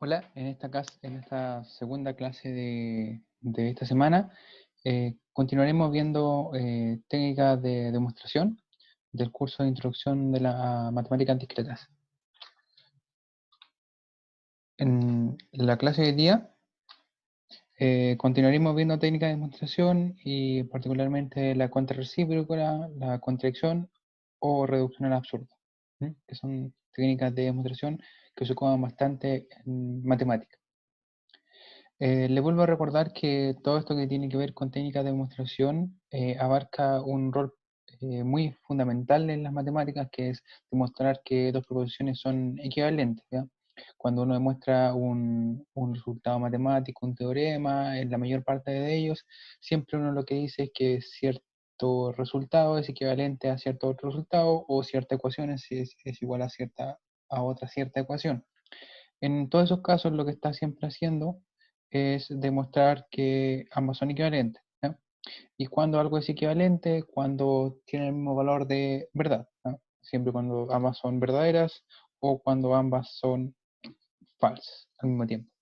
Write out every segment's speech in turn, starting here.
Hola, en esta segunda clase de esta semana continuaremos viendo técnicas de demostración del curso de Introducción de la Matemáticas Discretas. En la clase de hoy día continuaremos viendo técnicas de demostración y particularmente la contrarrecíproca, la contradicción o reducción al absurdo, que son técnicas de demostración que se ocupan bastante en matemáticas. Le vuelvo a recordar que todo esto que tiene que ver con técnicas de demostración abarca un rol muy fundamental en las matemáticas, que es demostrar que dos proposiciones son equivalentes, ¿ya? Cuando uno demuestra un resultado matemático, un teorema, en la mayor parte de ellos, siempre uno lo que dice es que cierto resultado es equivalente a cierto otro resultado, o cierta ecuación es igual a otra cierta ecuación. En todos esos casos lo que está siempre haciendo es demostrar que ambos son equivalentes, ¿ya? Y cuando algo es equivalente, cuando tiene el mismo valor de verdad, ¿ya? Siempre cuando ambas son verdaderas o cuando ambas son falsas al mismo tiempo.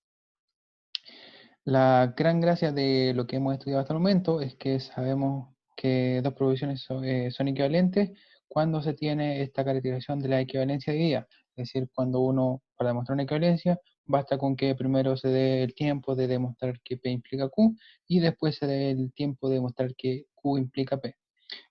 La gran gracia de lo que hemos estudiado hasta el momento es que sabemos que dos proposiciones son equivalentes cuando se tiene esta caracterización de la equivalencia dividida. Es decir, cuando uno, para demostrar una equivalencia, basta con que primero se dé el tiempo de demostrar que P implica Q y después se dé el tiempo de demostrar que Q implica P.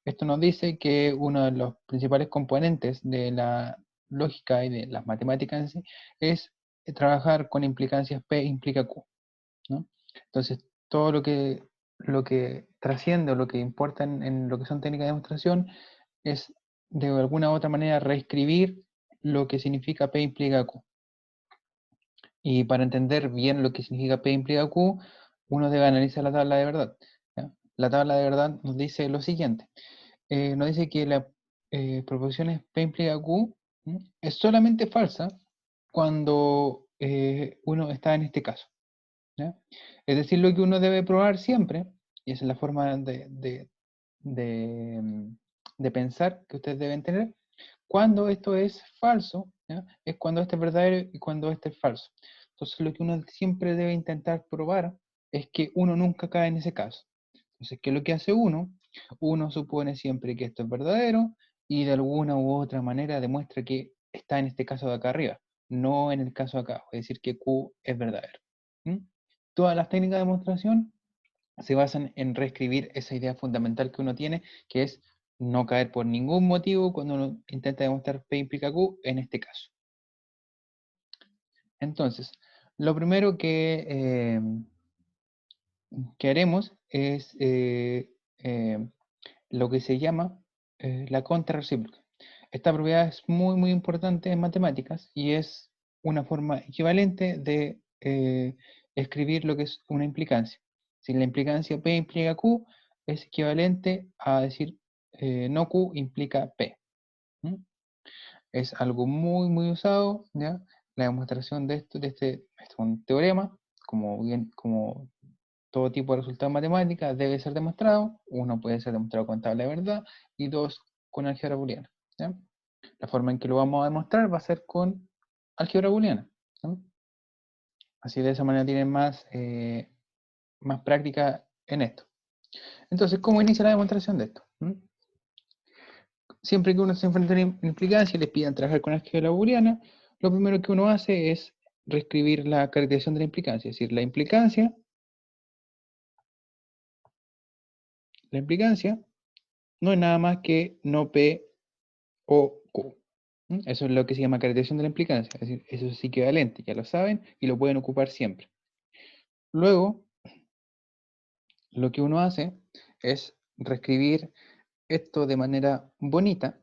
Esto nos dice que uno de los principales componentes de la lógica y de las matemáticas en sí es trabajar con implicancias P implica Q, ¿no? Entonces, todo lo que trasciende o lo que importa en lo que son técnicas de demostración es de alguna u otra manera reescribir lo que significa P implica Q. Y para entender bien lo que significa P implica Q, uno debe analizar la tabla de verdad, ¿ya? La tabla de verdad nos dice lo siguiente. Nos dice que la proposición es P implica Q, es solamente falsa cuando uno está en este caso, ¿ya? Es decir, lo que uno debe probar siempre, y esa es la forma de, mm, de pensar que ustedes deben tener, cuando esto es falso, ¿ya? Es cuando este es verdadero y cuando este es falso. Entonces, lo que uno siempre debe intentar probar es que uno nunca cae en ese caso. Entonces, ¿qué es lo que hace uno? Uno supone siempre que esto es verdadero y de alguna u otra manera demuestra que está en este caso de acá arriba, no en el caso de acá, es decir, que Q es verdadero. ¿Mm? Todas las técnicas de demostración se basan en reescribir esa idea fundamental que uno tiene, que es no caer por ningún motivo cuando uno intenta demostrar P implica Q en este caso. Entonces, lo primero que haremos es lo que se llama la contrarrecíproca. Esta propiedad es muy importante en matemáticas y es una forma equivalente de escribir lo que es una implicancia. Si la implicancia P implica Q, es equivalente a decir no Q implica P. ¿Mm? Es algo muy usado, ¿ya? La demostración de esto, esto es un teorema, como todo tipo de resultado matemática debe ser demostrado. Uno puede ser demostrado con tabla de verdad y dos con álgebra booleana, ¿ya? La forma en que lo vamos a demostrar va a ser con álgebra booleana, ¿no? Así de esa manera tienen más práctica en esto. Entonces, ¿cómo inicia la demostración de esto? Siempre que uno se enfrenta a una implicancia y les pidan trabajar con álgebra booleana, lo primero que uno hace es reescribir la caracterización de la implicancia. Es decir, la implicancia no es nada más que no P o Q. Eso es lo que se llama caracterización de la implicancia. Es decir, eso es equivalente, ya lo saben y lo pueden ocupar siempre. Luego, lo que uno hace es reescribir esto de manera bonita,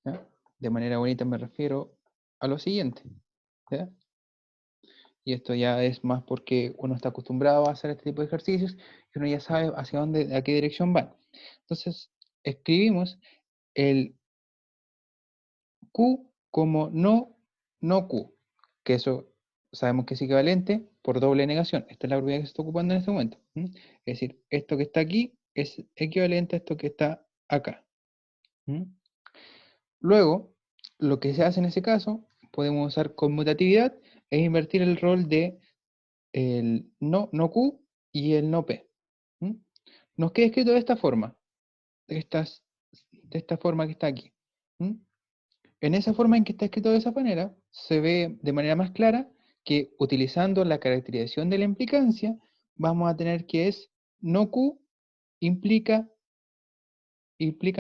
¿ya? De manera bonita me refiero a lo siguiente, ¿ya? Y esto ya es más porque uno está acostumbrado a hacer este tipo de ejercicios y uno ya sabe hacia dónde, a qué dirección van. Entonces, escribimos el Q como no Q, que eso sabemos que es equivalente por doble negación. Esta es la propiedad que se está ocupando en este momento. Es decir, esto que está aquí es equivalente a esto que está acá. Luego, lo que se hace en ese caso, podemos usar conmutatividad e invertir el rol de el no Q y el no P. ¿Mm? Nos queda escrito de esta forma, de esta forma que está aquí. ¿Mm? En esa forma en que está escrito de esa manera, se ve de manera más clara que utilizando la caracterización de la implicancia, vamos a tener que es no Q implica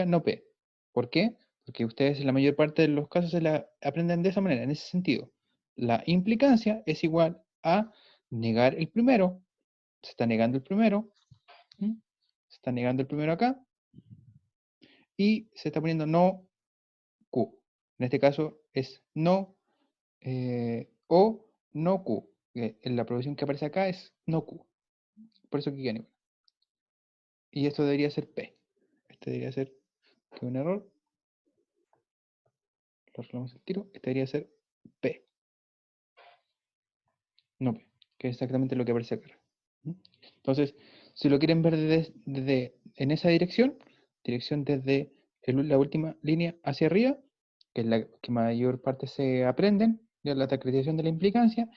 no P. ¿Por qué? Porque ustedes en la mayor parte de los casos se la aprenden de esa manera, en ese sentido. La implicancia es igual a negar el primero, se está negando el primero, ¿m? Se está negando el primero acá, y se está poniendo no Q. En este caso es no o no Q. En la proposición que aparece acá es no Q. Por eso que queda igual. Y esto debería ser P. Este debería ser, que es un error, lo arreglamos el tiro, este debería ser P. No P, que es exactamente lo que aparece acá. ¿Mm? Entonces, si lo quieren ver en esa dirección desde la última línea hacia arriba, que es la que mayor parte se aprenden, de la acreditación de la implicancia,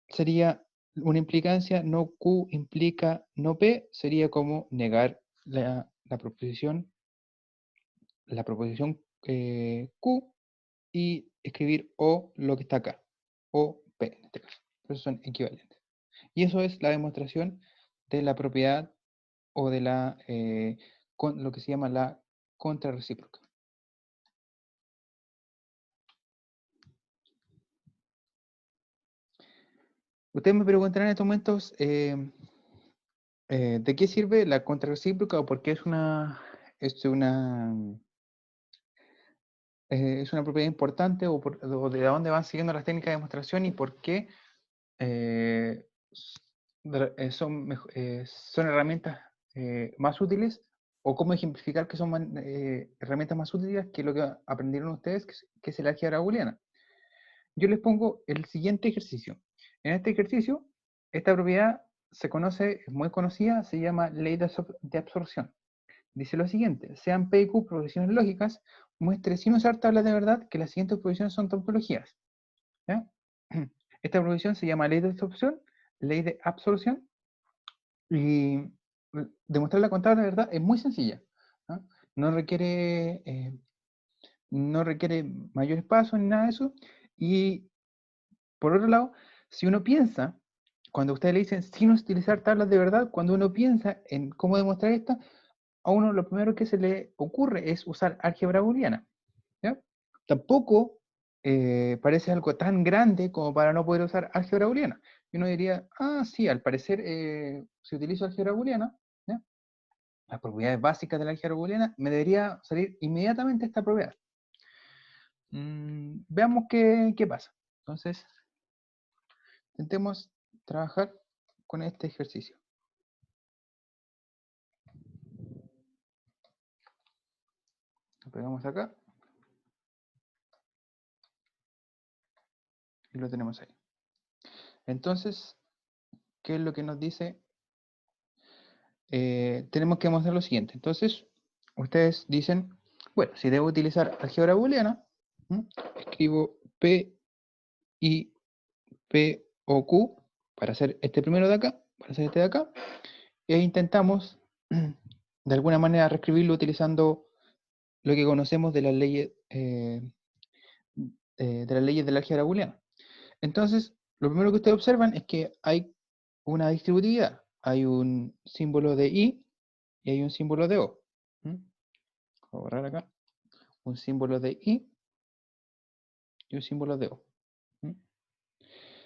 sería una implicancia, no Q implica no P, sería como negar la proposición Q y escribir O lo que está acá, o P en este caso. Por eso son equivalentes. Y eso es la demostración de la propiedad o de lo que se llama la contrarrecíproca. Ustedes me preguntarán en estos momentos ¿de qué sirve la contrarrecíproca o por qué es una propiedad importante o de dónde van siguiendo las técnicas de demostración y por qué eh, son herramientas más útiles o cómo ejemplificar que son herramientas más útiles que lo que aprendieron ustedes, que es el álgebra booleana? Yo les pongo el siguiente ejercicio. En este ejercicio, esta propiedad se conoce, es muy conocida, se llama ley de absorción. Dice lo siguiente: sean P y Q proposiciones lógicas, muestre sin usar tablas de verdad que las siguientes proposiciones son tautologías. ¿Ya? Esta proposición se llama ley de absorción, y demostrarla con tablas de verdad es muy sencilla. ¿Ah? No requiere, no requiere mayores pasos ni nada de eso. Y por otro lado, si uno piensa, cuando ustedes le dicen sin utilizar tablas de verdad, cuando uno piensa en cómo demostrar esta, a uno lo primero que se le ocurre es usar álgebra booleana. ¿Ya? Tampoco parece algo tan grande como para no poder usar álgebra booleana. Y uno diría, ah, sí, al parecer si utilizo álgebra booleana, ¿ya? Las propiedades básicas de la álgebra booleana, me debería salir inmediatamente esta propiedad. Veamos qué pasa. Entonces, intentemos trabajar con este ejercicio. Lo pegamos acá y lo tenemos ahí. Entonces, ¿qué es lo que nos dice? Tenemos que mostrar lo siguiente. Entonces, ustedes dicen, bueno, si debo utilizar álgebra booleana, escribo P y P o Q para hacer este primero de acá, para hacer este de acá, e intentamos de alguna manera reescribirlo utilizando lo que conocemos de las leyes del álgebra booleana. Entonces, lo primero que ustedes observan es que hay una distributividad. Hay un símbolo de I y hay un símbolo de O. Voy a borrar acá. Un símbolo de I y un símbolo de O.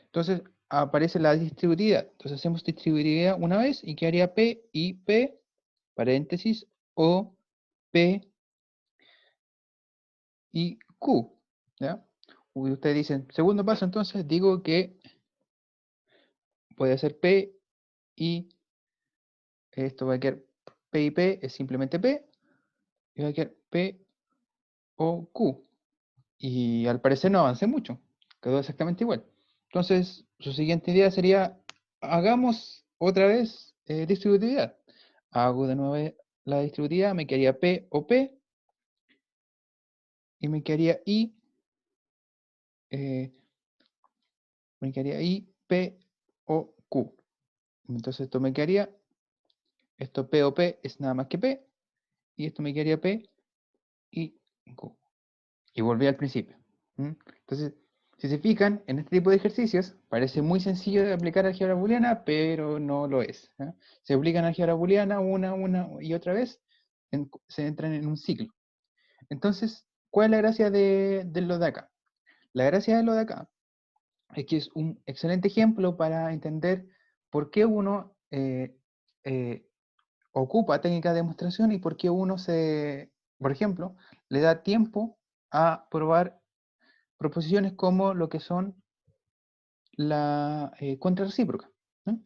Entonces, aparece la distributividad. Entonces, hacemos distributividad una vez y quedaría P y P, paréntesis, O, P y Q. ¿Ya? Y ustedes dicen, segundo paso, entonces digo que puede ser P y esto va a quedar P y P, es simplemente P, y va a quedar P o Q. Y al parecer no avancé mucho, quedó exactamente igual. Entonces, su siguiente idea sería, hagamos otra vez distributividad. Hago de nuevo la distributividad, me quedaría P o P, y me quedaría I me quedaría I, P o Q. Entonces esto me quedaría, esto P o P es nada más que P, y esto me quedaría P y Q. Y volví al principio. Entonces, si se fijan, en este tipo de ejercicios parece muy sencillo de aplicar álgebra booleana, pero no lo es. Se aplican álgebra booleana una y otra vez, se entran en un ciclo. Entonces, ¿cuál es la gracia de lo de acá? La gracia de lo de acá es que es un excelente ejemplo para entender por qué uno ocupa técnica de demostración y por qué uno por ejemplo, le da tiempo a probar proposiciones como lo que son la contrarrecíproca, ¿no?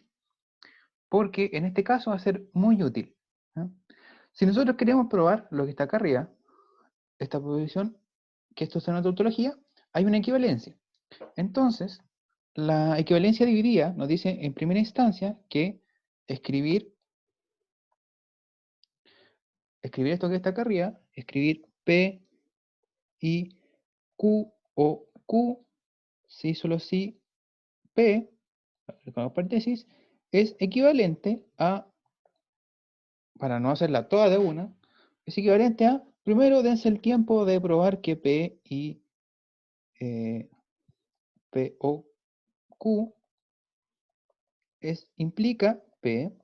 Porque en este caso va a ser muy útil, ¿no? Si nosotros queremos probar lo que está acá arriba, esta proposición, que esto es una tautología, hay una equivalencia. Entonces, la equivalencia dividida nos dice en primera instancia que escribir esto que está acá arriba, escribir P y Q o Q, si solo si P, con paréntesis, es equivalente a, para no hacerla toda de una, es equivalente a, primero dense el tiempo de probar que P y P o Q implica P,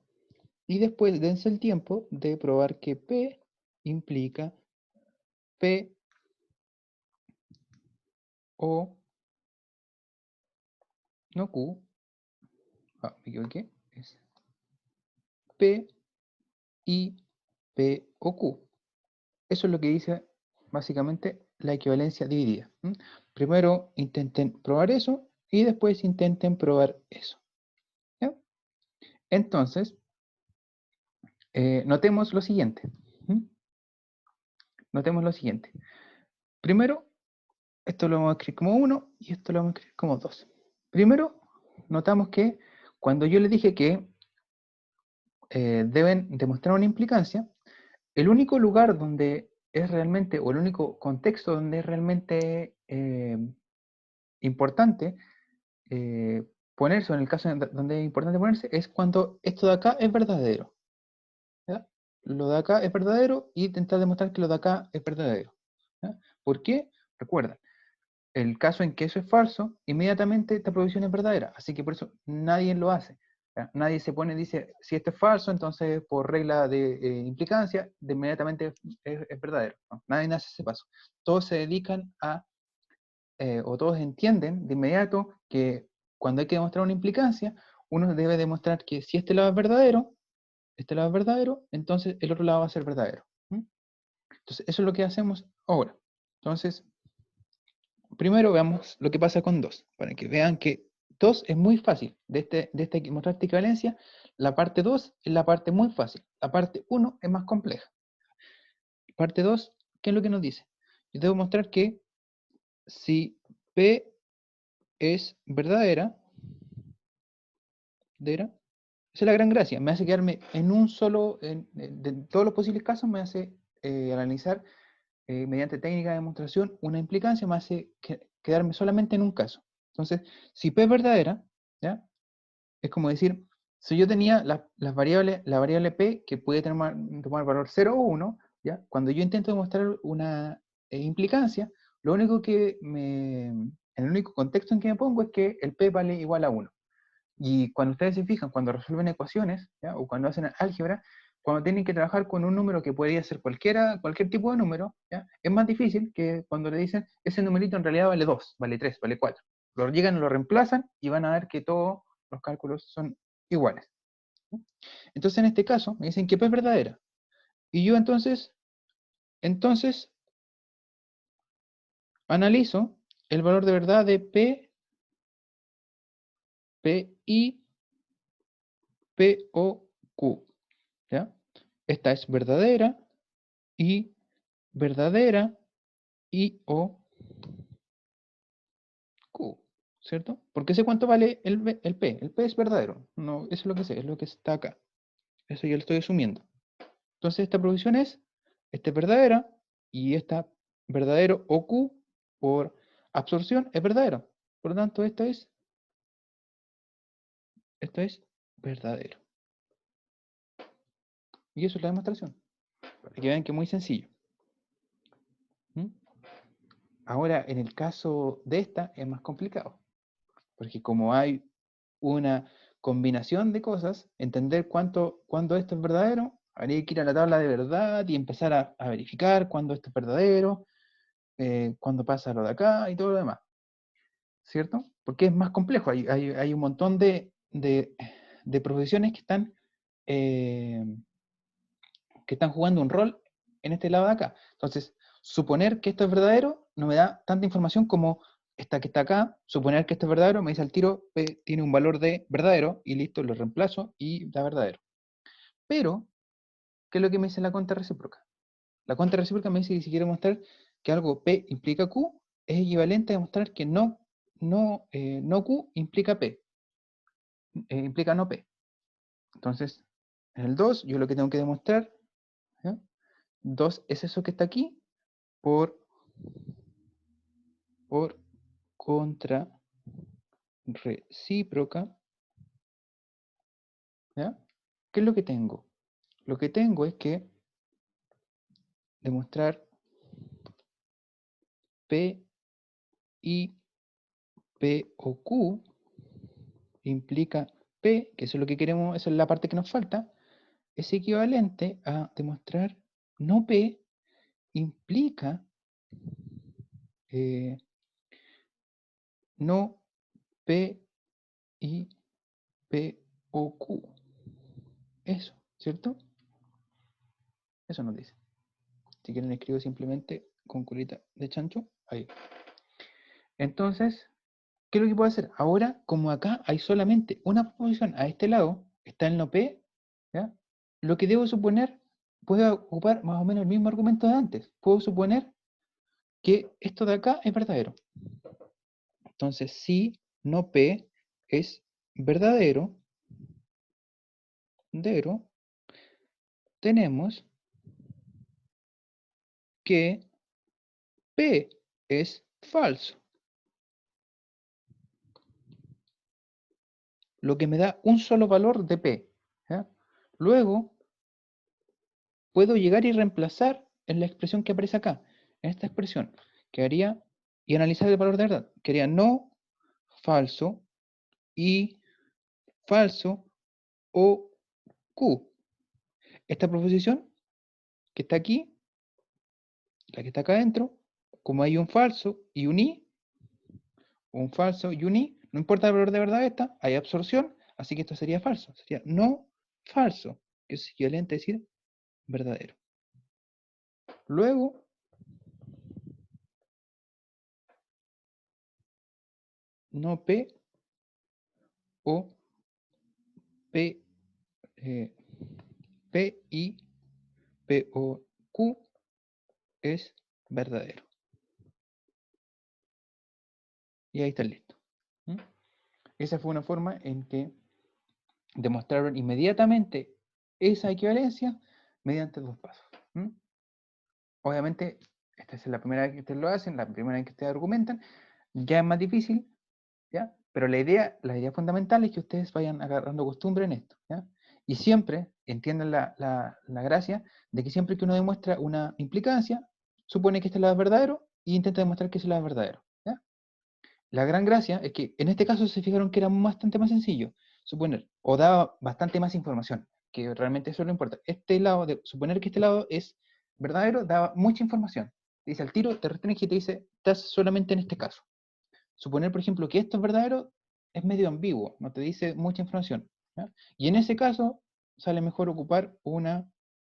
y después dense el tiempo de probar que P implica P o no Q, me equivoqué, es P y P o Q. Eso es lo que dice básicamente la equivalencia dividida. Primero intenten probar eso y después intenten probar eso. ¿Ya? Entonces, notemos lo siguiente. Notemos lo siguiente. Primero, esto lo vamos a escribir como 1 y esto lo vamos a escribir como 2. Primero, notamos que cuando yo les dije que deben demostrar una implicancia, el único lugar donde es realmente, o el único contexto donde es realmente importante ponerse, o en el caso donde es importante ponerse, es cuando esto de acá es verdadero. ¿Ya? Lo de acá es verdadero y intentar demostrar que lo de acá es verdadero. ¿Ya? ¿Por qué? Recuerda, el caso en que eso es falso, inmediatamente esta proposición es verdadera. Así que por eso nadie lo hace. ¿Ya? Nadie se pone y dice, si esto es falso, entonces por regla de implicancia, de inmediatamente es verdadero. ¿No? Nadie hace ese paso. Todos se dedican a, o todos entienden de inmediato que cuando hay que demostrar una implicancia, uno debe demostrar que si este lado es verdadero, entonces el otro lado va a ser verdadero. Entonces, eso es lo que hacemos ahora. Entonces, primero veamos lo que pasa con 2, para que vean que 2 es muy fácil. De mostrar esta equivalencia, la parte 2 es la parte muy fácil. La parte 1 es más compleja. Parte 2, ¿qué es lo que nos dice? Yo debo mostrar que si P es verdadera, esa es la gran gracia, me hace quedarme en un solo, de todos los posibles casos, me hace analizar mediante técnica de demostración una implicancia, me hace quedarme solamente en un caso. Entonces, si P es verdadera, ¿ya? Es como decir, si yo tenía la variable P que puede tomar valor 0 o 1, ¿ya? Cuando yo intento demostrar una implicancia, el único contexto en que me pongo es que el P vale igual a 1. Y cuando ustedes se fijan, cuando resuelven ecuaciones, ¿ya? O cuando hacen álgebra, cuando tienen que trabajar con un número que podría ser cualquier tipo de número, ¿ya? Es más difícil que cuando le dicen, ese numerito en realidad vale 2, vale 3, vale 4. Lo llegan, lo reemplazan y van a ver que todos los cálculos son iguales. Entonces en este caso me dicen que P es verdadera. Y yo entonces analizo el valor de verdad de P y P o Q. ¿Ya? Esta es verdadera y verdadera y o Q, ¿cierto? Porque sé cuánto vale el P. El P es verdadero. No, eso es lo que sé, es lo que está acá. Eso yo lo estoy asumiendo. Entonces esta esta es verdadera y esta verdadero o Q por Absorción es verdadero. Por lo tanto, esto es verdadero. Y eso es la demostración. Para que vean que es muy sencillo. ¿Mm? Ahora, en el caso de esta, es más complicado. Porque como hay una combinación de cosas, entender cuándo esto es verdadero, habría que ir a la tabla de verdad y empezar a verificar cuándo esto es verdadero, cuándo pasa lo de acá y todo lo demás. ¿Cierto? Porque es más complejo. Hay un montón de proposiciones eh, que están jugando un rol en este lado de acá. Entonces, suponer que esto es verdadero no me da tanta información como esta que está acá. Suponer que esto es verdadero me dice al tiro, P tiene un valor de verdadero y listo, lo reemplazo y da verdadero. Pero, ¿qué es lo que me dice la cuenta recíproca? La cuenta recíproca me dice que si quiero mostrar que algo P implica Q, es equivalente a demostrar que no Q implica P, implica no P. Entonces, en el 2, yo lo que tengo que demostrar, ¿ya? 2 es eso que está aquí por contra recíproca, ¿ya? ¿Qué es lo que tengo? Lo que tengo es que demostrar P y P o Q implica P, que eso es lo que queremos, esa es la parte que nos falta, es equivalente a demostrar no P implica eh, no P y P o Q. Eso, ¿cierto? Eso nos dice. Si quieren escribo simplemente con curita de chancho, ahí. Entonces, ¿qué es lo que puedo hacer? Ahora, como acá hay solamente una proposición a este lado, está el no P, ¿ya? Lo que debo suponer, puedo ocupar más o menos el mismo argumento de antes. Puedo suponer que esto de acá es verdadero. Entonces, si no P es verdadero, tenemos que P es falso. Lo que me da un solo valor de P. ¿Ya? Luego, puedo llegar y reemplazar en la expresión que aparece acá. En esta expresión, quedaría, y analizar el valor de verdad, quedaría no, falso, y falso, o Q. Esta proposición que está aquí, la que está acá adentro, como hay un falso y un i, no importa el valor de verdad de esta, hay absorción, así que esto sería falso, sería no falso, que es equivalente a decir verdadero. Luego, no P o P, P y P o Q es verdadero. Y ahí está listo. ¿Mm? Esa fue una forma en que demostraron inmediatamente esa equivalencia mediante dos pasos. ¿Mm? Obviamente, esta es la primera vez que ustedes lo hacen, la primera vez que ustedes argumentan, ya es más difícil, ¿ya? Pero la idea fundamental es que ustedes vayan agarrando costumbre en esto, ¿ya? Y siempre entiendan la gracia de que siempre que uno demuestra una implicancia, supone que este lado es verdadero e intenta demostrar que ese lado es verdadero, ¿ya? La gran gracia es que en este caso se fijaron que era bastante más sencillo suponer, o daba bastante más información, que realmente eso no importa. Este lado, de suponer que este lado es verdadero, daba mucha información. Te dice al tiro, te restringe y te dice, estás solamente en este caso. Suponer, por ejemplo, que esto es verdadero, es medio ambiguo, no te dice mucha información. ¿Ya? Y en ese caso, sale mejor ocupar una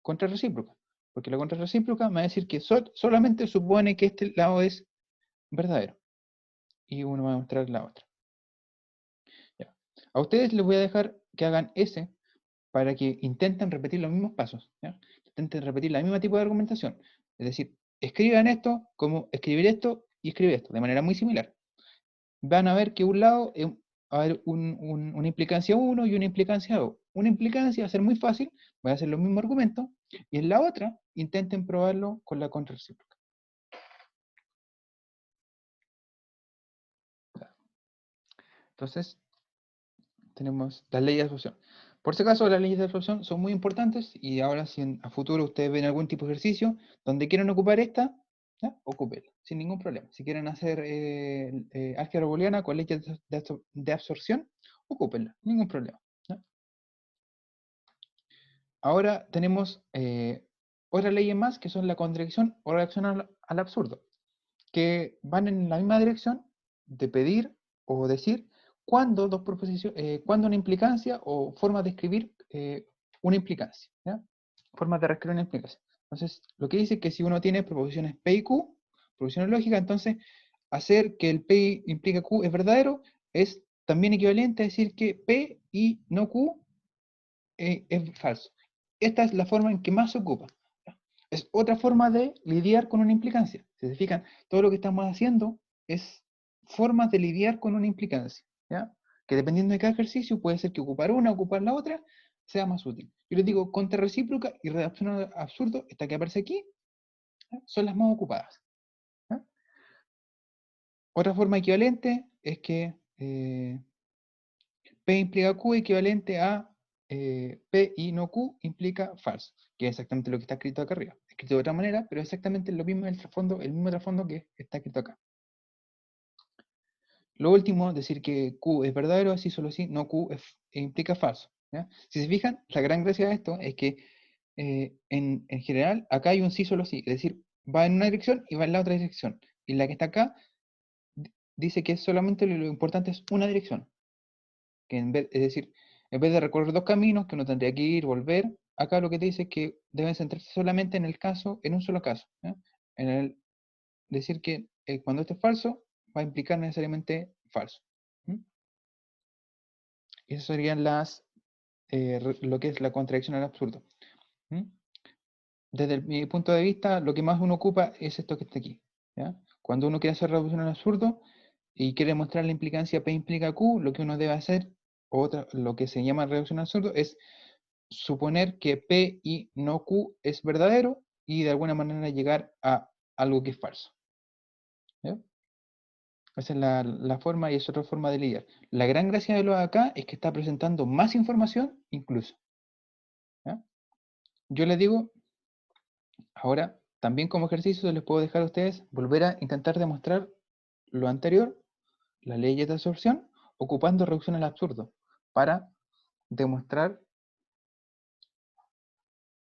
contrarrecíproca, porque la contrarrecíproca me va a decir que solamente supone que este lado es verdadero, y uno va a mostrar la otra. ¿Ya? A ustedes les voy a dejar que hagan ese para que intenten repetir los mismos pasos, ¿ya? Intenten repetir la misma tipo de argumentación. Es decir, escriban esto como escribir esto y escribir esto, de manera muy similar. Van a ver que un lado va a haber una implicancia 1 y una implicancia 2. Una implicancia va a ser muy fácil, va a ser los mismos argumentos, y en la otra intenten probarlo con la contrarrecíproca. Entonces, tenemos las leyes de absorción. Por si acaso, las leyes de absorción son muy importantes y ahora si a futuro ustedes ven algún tipo de ejercicio donde quieran ocupar esta, ¿ya? Ocúpenla, sin ningún problema. Si quieren hacer álgebra booleana con leyes de absorción, ocúpenla, ningún problema. ¿Ya? Ahora tenemos otras leyes más que son la contradicción o reacción al absurdo, que van en la misma dirección de pedir o decir cuándo dos proposiciones, cuándo una implicancia o formas de escribir una implicancia, ¿ya? Formas de reescribir una implicancia. Entonces, lo que dice es que si uno tiene proposiciones P y Q, proposiciones lógicas, entonces hacer que el P implica Q es verdadero es también equivalente a decir que P y no Q es falso. Esta es la forma en que más se ocupa. Es otra forma de lidiar con una implicancia. Si se fijan, todo lo que estamos haciendo es formas de lidiar con una implicancia, ¿ya? Que dependiendo de cada ejercicio puede ser que ocupar una, ocupar la otra, sea más útil. Yo les digo, contrarrecíproca y reducción al absurdo, esta que aparece aquí, ¿ya? Son las más ocupadas, ¿ya? Otra forma equivalente es que P implica Q equivalente a P y no Q implica falso, que es exactamente lo que está escrito acá arriba. Escrito de otra manera, pero exactamente lo mismo el trasfondo, el mismo trasfondo que está escrito acá. Lo último, decir que Q es verdadero, así solo así, no Q implica falso. ¿Ya? Si se fijan, la gran gracia de esto es que en general acá hay un sí solo sí, es decir, va en una dirección y va en la otra dirección. Y la que está acá dice que solamente lo importante es una dirección. Que es decir, en vez de recorrer dos caminos que uno tendría que ir, volver, acá lo que te dice es que deben centrarse solamente en el caso, en un solo caso. ¿Ya? En el decir que cuando esto es falso, va a implicar necesariamente falso. ¿Mm? Y esas serían lo que es la contradicción al absurdo. ¿Mm? Desde mi punto de vista, lo que más uno ocupa es esto que está aquí. ¿Ya? Cuando uno quiere hacer reducción al absurdo y quiere mostrar la implicancia P implica Q, lo que uno debe hacer, lo que se llama reducción al absurdo, es suponer que P y no Q es verdadero y de alguna manera llegar a algo que es falso. ¿Ya? Esa es la forma y es otra forma de lidiar. La gran gracia de lo de acá es que está presentando más información incluso. ¿Ya? Yo les digo, ahora, también como ejercicio les puedo dejar a ustedes volver a intentar demostrar lo anterior, la ley de absorción, ocupando reducción al absurdo, para demostrar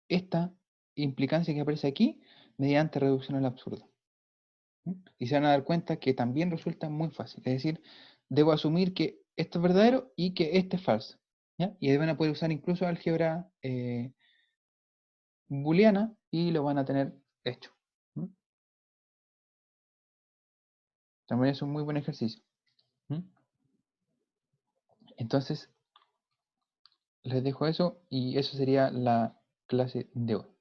esta implicancia que aparece aquí mediante reducción al absurdo. Y se van a dar cuenta que también resulta muy fácil. Es decir, debo asumir que esto es verdadero y que este es falso. ¿Ya? Y ahí van a poder usar incluso álgebra booleana y lo van a tener hecho. ¿Mm? También es un muy buen ejercicio. ¿Mm? Entonces, les dejo eso y eso sería la clase de hoy.